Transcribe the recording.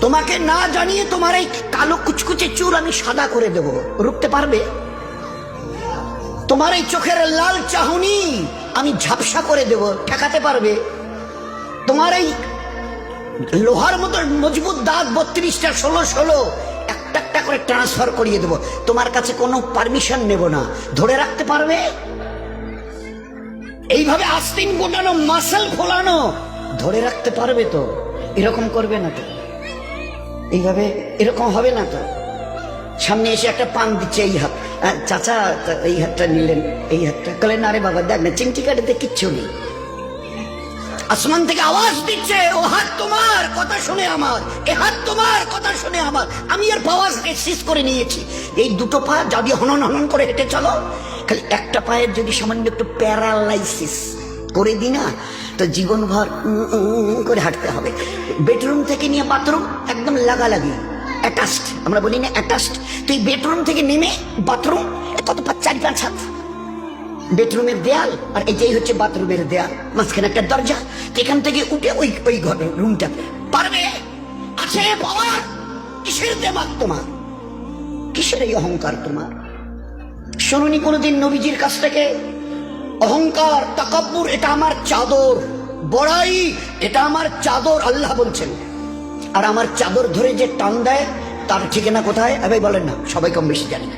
তোমাকে না জানিয়ে তোমার এই কালো কুচকুচে চুল আমি সাদা করে দেব, রুখতে পারবে? তোমার এই চোখের লাল চাহনি আমি ঝাপসা করে দেব, ঠেকাতে পারবে? তোমার এই লোহার মতো মজবুত দাঁত 32টা 16 একটা একটা করে ট্রান্সফার করিয়ে দেব, তোমার কাছে কোনো পারমিশন নেব না, ধরে রাখতে পারবে? এইভাবে আস্তিন গোটানো মাসল ফোলানো ধরে রাখতে পারবে তো? এরকম করবে না তো? এইভাবে এরকম হবে না তো? সামনে এসে একটা পান দিচ্ছে, এই হাত, চাচা এই হাতটা নিলেন, এই হাতটা কলেন, আরে বাবা দেখ না চিমটি কাটিতে কিচ্ছু নেই। আসমান থেকে আওয়াজ দিচ্ছে, ও হাত তোমার কথা শুনে আমার, এ হাত তোমার কথা শুনে আমার। আমি আর পাওয়াজ শেষ করে নিয়েছি। এই দুটো পা যদি হনন হনন করে হেঁটে চলো, খালি একটা পায়ের যদি সামান্য একটু প্যারালাইসিস করে দিই না, তো জীবনভর করে হাঁটতে হবে। বেডরুম থেকে নিয়ে বাথরুম একদম লাগালাগি, অ্যাটাচড, আমরা বলি না অ্যাটাচড। তুই বেডরুম থেকে নেমে বাথরুম কত 4-5 হাত, বেডরুমের দেয়াল আর এটাই হচ্ছে বাথরুমের দেয়াল, মাঝখানে একটা দরজা, এখান থেকে উঠে ওই ওই ঘরের রুমটাতে পারবে? আছে পাওয়ার? কিসের দেমাগ তোমার? কিসের এই অহংকার তোমার? শুনুনি কোনোদিন নবীজির কাছ থেকে অহংকার, তাকাব্বুর এটা আমার চাদর, বড়াই এটা আমার চাদর, আল্লাহ বলছেন। আর আমার চাদর ধরে যে টান দেয় তার ঠিকানা কোথায়? বলেন না, সবাই কম বেশি জানি।